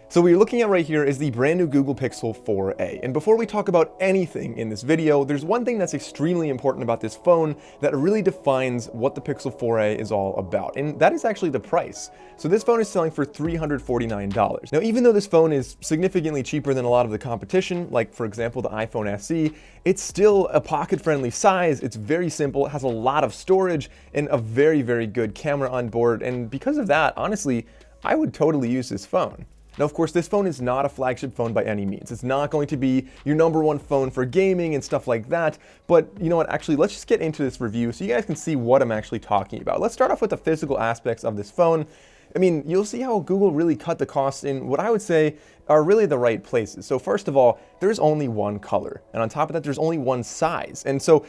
So what you're looking at right here is the brand new Google Pixel 4a. And before we talk about anything in this video, there's one thing that's extremely important about this phone that really defines what the Pixel 4a is all about, and that is actually the price. So this phone is selling for $349. Now, even though this phone is significantly cheaper than a lot of the competition, like for example, the iPhone SE, it's still a pocket-friendly size. It's very simple, it has a lot of storage and a very, very good camera on board. And because of that, honestly, I would totally use this phone. Now, of course, this phone is not a flagship phone by any means. It's not going to be your #1 phone for gaming and stuff like that. But you know what, actually, let's just get into this review so you guys can see what I'm actually talking about. Let's start off with the physical aspects of this phone. I mean, you'll see how Google really cut the costs in what I would say are really the right places. So first of all, there's only one color. And on top of that, there's only one size. And so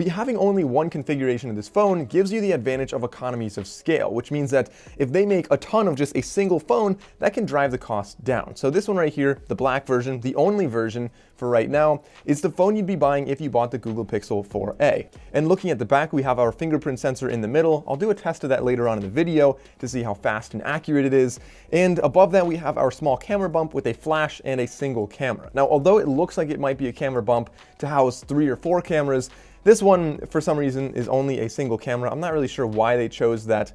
having only one configuration of this phone gives you the advantage of economies of scale, which means that if they make a ton of just a single phone, that can drive the cost down. So this one right here, the black version, the only version for right now, is the phone you'd be buying if you bought the Google Pixel 4a. And looking at the back, we have our fingerprint sensor in the middle. I'll do a test of that later on in the video to see how fast and accurate it is. And above that, we have our small camera bump with a flash and a single camera. Now, although it looks like it might be a camera bump to house 3 or 4 cameras, this one, for some reason, is only a single camera. I'm not really sure why they chose that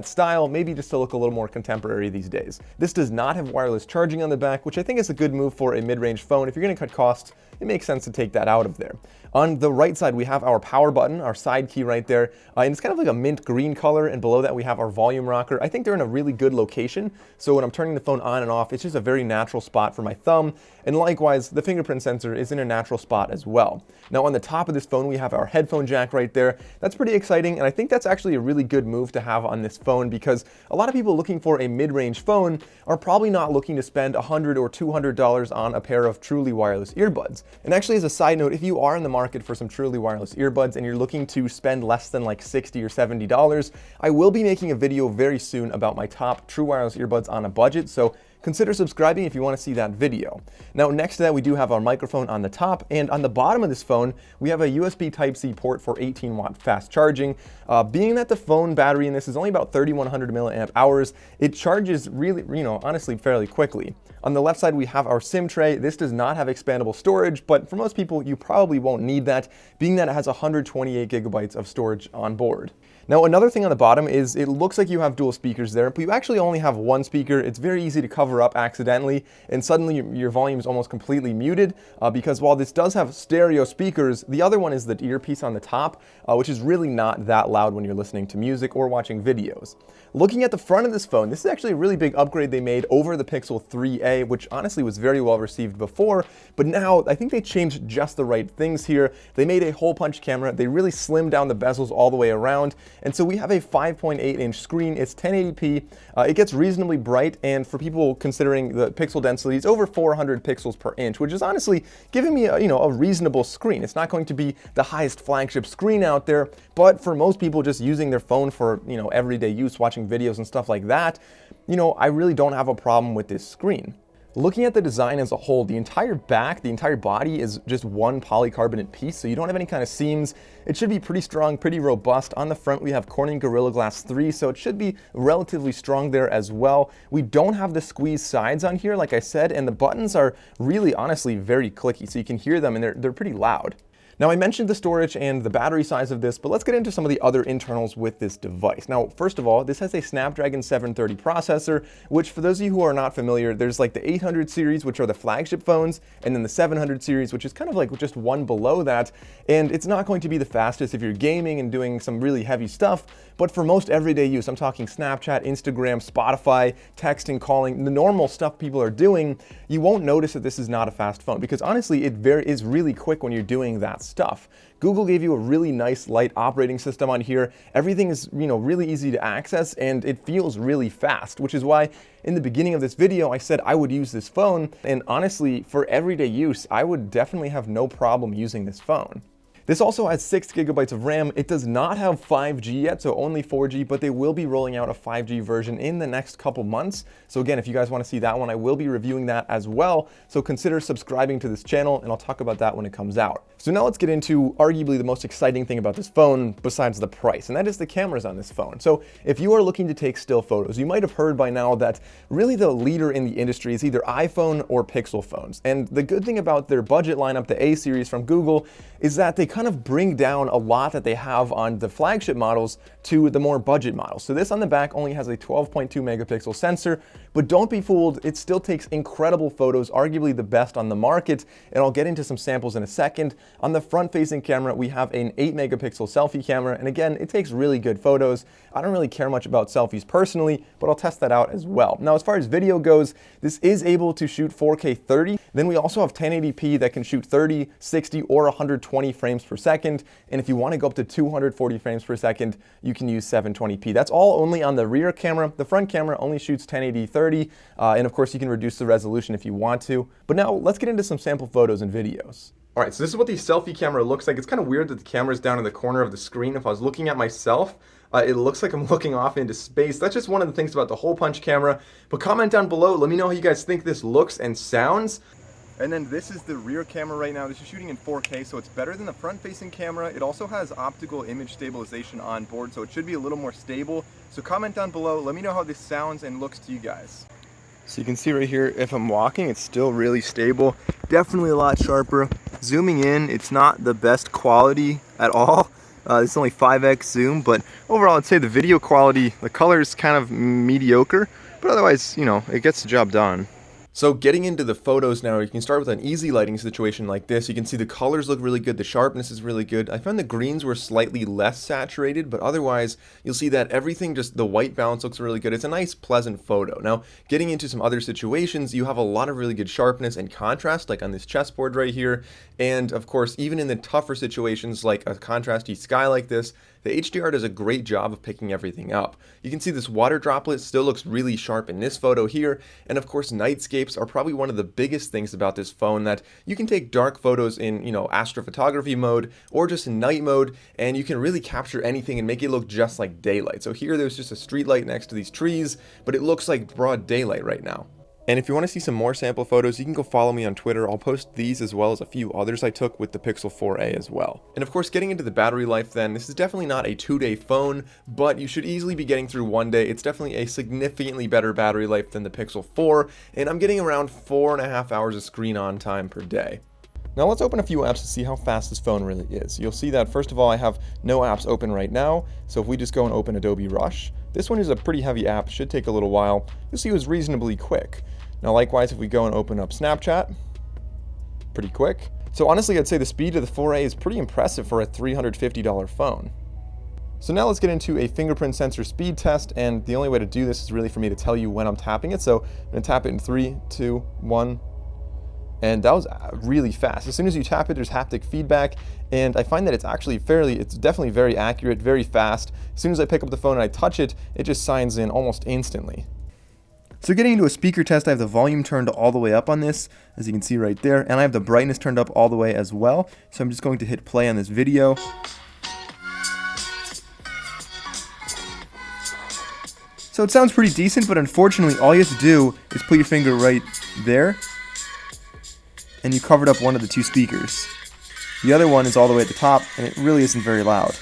style, maybe just to look a little more contemporary these days. This does not have wireless charging on the back, which I think is a good move for a mid-range phone. If you're going to cut costs, it makes sense to take that out of there. On the right side, we have our power button, our side key right there, and it's kind of like a mint green color, and below that we have our volume rocker. I think they're in a really good location, so when I'm turning the phone on and off, it's just a very natural spot for my thumb, and likewise, the fingerprint sensor is in a natural spot as well. Now, on the top of this phone, we have our headphone jack right there. That's pretty exciting, and I think that's actually a really good move to have on this phone because a lot of people looking for a mid-range phone are probably not looking to spend $100 or $200 on a pair of truly wireless earbuds. And actually, as a side note, if you are in the market for some truly wireless earbuds and you're looking to spend less than like $60 or $70, I will be making a video very soon about my top true wireless earbuds on a budget, so consider subscribing if you want to see that video. Now, next to that, we do have our microphone on the top, and on the bottom of this phone, we have a USB Type-C port for 18-watt fast charging. Being that the phone battery in this is only about 3,100 milliamp hours, it charges really, honestly, fairly quickly. On the left side, we have our SIM tray. This does not have expandable storage, but for most people, you probably won't need that, being that it has 128 gigabytes of storage on board. Now, another thing on the bottom is it looks like you have dual speakers there, but you actually only have one speaker. It's very easy to cover up accidentally, and suddenly your volume is almost completely muted because while this does have stereo speakers, the other one is the earpiece on the top, which is really not that loud when you're listening to music or watching videos. Looking at the front of this phone, this is actually a really big upgrade they made over the Pixel 3a, which honestly was very well received before, but now I think they changed just the right things here. They made a hole punch camera. They really slimmed down the bezels all the way around. And so we have a 5.8-inch screen. It's 1080p. It gets reasonably bright, and for people considering the pixel density, it's over 400 pixels per inch, which is honestly giving me a reasonable screen. It's not going to be the highest flagship screen out there, but for most people just using their phone for everyday use, watching videos and stuff like that, I really don't have a problem with this screen. Looking at the design as a whole, the entire back, the entire body is just one polycarbonate piece, so you don't have any kind of seams. It should be pretty strong, pretty robust. On the front, we have Corning Gorilla Glass 3, so it should be relatively strong there as well. We don't have the squeeze sides on here, like I said, and the buttons are really, honestly, very clicky, so you can hear them, and they're pretty loud. Now, I mentioned the storage and the battery size of this, but let's get into some of the other internals with this device. Now, first of all, this has a Snapdragon 730 processor, which for those of you who are not familiar, there's like the 800 series, which are the flagship phones, and then the 700 series, which is kind of like just one below that. And it's not going to be the fastest if you're gaming and doing some really heavy stuff, but for most everyday use, I'm talking Snapchat, Instagram, Spotify, texting, calling, the normal stuff people are doing, you won't notice that this is not a fast phone because honestly, it is really quick when you're doing that stuff. Google gave you a really nice light operating system on here. Everything is, really easy to access and it feels really fast, which is why in the beginning of this video, I said I would use this phone. And honestly, for everyday use, I would definitely have no problem using this phone. This also has 6 gigabytes of RAM. It does not have 5G yet, so only 4G, but they will be rolling out a 5G version in the next couple months. So again, if you guys want to see that one, I will be reviewing that as well. So consider subscribing to this channel, and I'll talk about that when it comes out. So now let's get into arguably the most exciting thing about this phone besides the price, and that is the cameras on this phone. So if you are looking to take still photos, you might have heard by now that really the leader in the industry is either iPhone or Pixel phones. And the good thing about their budget lineup, the A series from Google, is that they kind of bring down a lot that they have on the flagship models to the more budget models. So this on the back only has a 12.2 megapixel sensor, but don't be fooled, it still takes incredible photos, arguably the best on the market, and I'll get into some samples in a second. On the front-facing camera, we have an 8 megapixel selfie camera, and again, it takes really good photos. I don't really care much about selfies personally, but I'll test that out as well. Now, as far as video goes, this is able to shoot 4K 30. Then we also have 1080p that can shoot 30, 60, or 120 frames per second. And if you want to go up to 240 frames per second, you can use 720p. That's all only on the rear camera. The front camera only shoots 1080 30, and of course you can reduce the resolution if you want to. But now let's get into some sample photos and videos. All right, so this is what the selfie camera looks like. It's kind of weird that the camera's down in the corner of the screen. If I was looking at myself, it looks like I'm looking off into space. That's just one of the things about the hole punch camera. But comment down below, let me know how you guys think this looks and sounds. And then this is the rear camera right now. This is shooting in 4K, so it's better than the front-facing camera. It also has optical image stabilization on board, so it should be a little more stable. So comment down below, let me know how this sounds and looks to you guys. So you can see right here, if I'm walking, it's still really stable. Definitely a lot sharper. Zooming in, it's not the best quality at all. It's only 5x zoom, but overall I'd say the video quality, the color is kind of mediocre, but otherwise, you know, it gets the job done. So getting into the photos now, you can start with an easy lighting situation like this. You can see the colors look really good, the sharpness is really good. I found the greens were slightly less saturated, but otherwise you'll see that everything, just the white balance looks really good. It's a nice, pleasant photo. Now, getting into some other situations, you have a lot of really good sharpness and contrast, like on this chessboard right here. And of course, even in the tougher situations like a contrasty sky like this, the HDR does a great job of picking everything up. You can see this water droplet still looks really sharp in this photo here. And of course, nightscapes are probably one of the biggest things about this phone, that you can take dark photos in, you know, astrophotography mode or just in night mode, and you can really capture anything and make it look just like daylight. So here there's just a street light next to these trees, but it looks like broad daylight right now. And if you want to see some more sample photos, you can go follow me on Twitter. I'll post these as well as a few others I took with the Pixel 4a as well. And of course, getting into the battery life then, this is definitely not a 2-day phone, but you should easily be getting through 1 day. It's definitely a significantly better battery life than the Pixel 4, and I'm getting around 4.5 hours of screen on time per day. Now let's open a few apps to see how fast this phone really is. You'll see that first of all, I have no apps open right now. So if we just go and open Adobe Rush, this one is a pretty heavy app, should take a little while. You'll see it was reasonably quick. Now likewise, if we go and open up Snapchat, pretty quick. So honestly, I'd say the speed of the 4a is pretty impressive for a $350 phone. So now let's get into a fingerprint sensor speed test, and the only way to do this is really for me to tell you when I'm tapping it. So I'm gonna tap it in 3, 2, 1. And that was really fast. As soon as you tap it, there's haptic feedback, and I find that it's definitely very accurate, very fast. As soon as I pick up the phone and I touch it, it just signs in almost instantly. So getting into a speaker test, I have the volume turned all the way up on this, as you can see right there, and I have the brightness turned up all the way as well. So I'm just going to hit play on this video. So it sounds pretty decent, but unfortunately all you have to do is put your finger right there, and you covered up one of the two speakers. The other one is all the way at the top, and it really isn't very loud.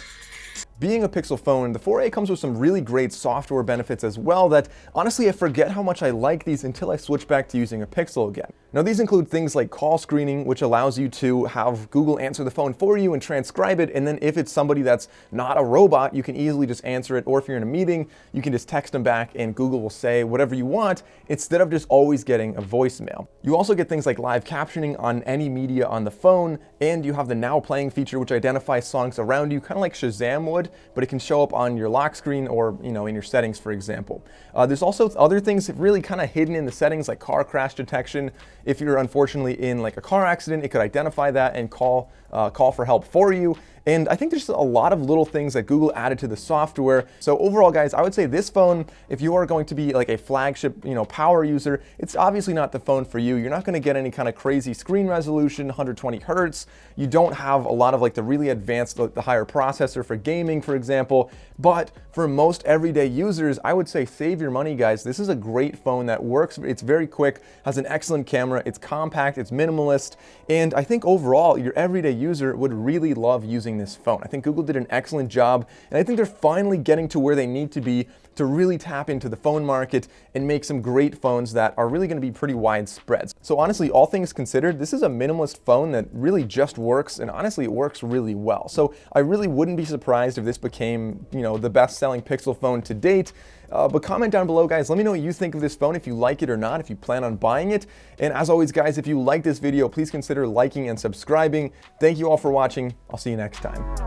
Being a Pixel phone, the 4a comes with some really great software benefits as well that, honestly, I forget how much I like these until I switch back to using a Pixel again. Now, these include things like call screening, which allows you to have Google answer the phone for you and transcribe it, and then if it's somebody that's not a robot, you can easily just answer it, or if you're in a meeting, you can just text them back and Google will say whatever you want, instead of just always getting a voicemail. You also get things like live captioning on any media on the phone, and you have the Now Playing feature, which identifies songs around you, kind of like Shazam would, but it can show up on your lock screen or, in your settings, for example. There's also other things really kind of hidden in the settings, like car crash detection. If you're unfortunately in like a car accident, it could identify that and call for help for you. And I think there's a lot of little things that Google added to the software. So overall, guys, I would say this phone, if you are going to be like a flagship, power user, it's obviously not the phone for you. You're not going to get any kind of crazy screen resolution, 120 hertz. You don't have a lot of like the really advanced, the higher processor for gaming, for example. But for most everyday users, I would say save your money, guys. This is a great phone that works. It's very quick, has an excellent camera, it's compact, it's minimalist, and I think overall your everyday user would really love using this phone. I think Google did an excellent job, and I think they're finally getting to where they need to be to really tap into the phone market and make some great phones that are really going to be pretty widespread. So honestly, all things considered, this is a minimalist phone that really just works, and honestly, it works really well. So I really wouldn't be surprised if this became, the best-selling Pixel phone to date. But comment down below, guys. Let me know what you think of this phone, if you like it or not, if you plan on buying it. And as always, guys, if you like this video, please consider liking and subscribing. Thank you all for watching. I'll see you next time.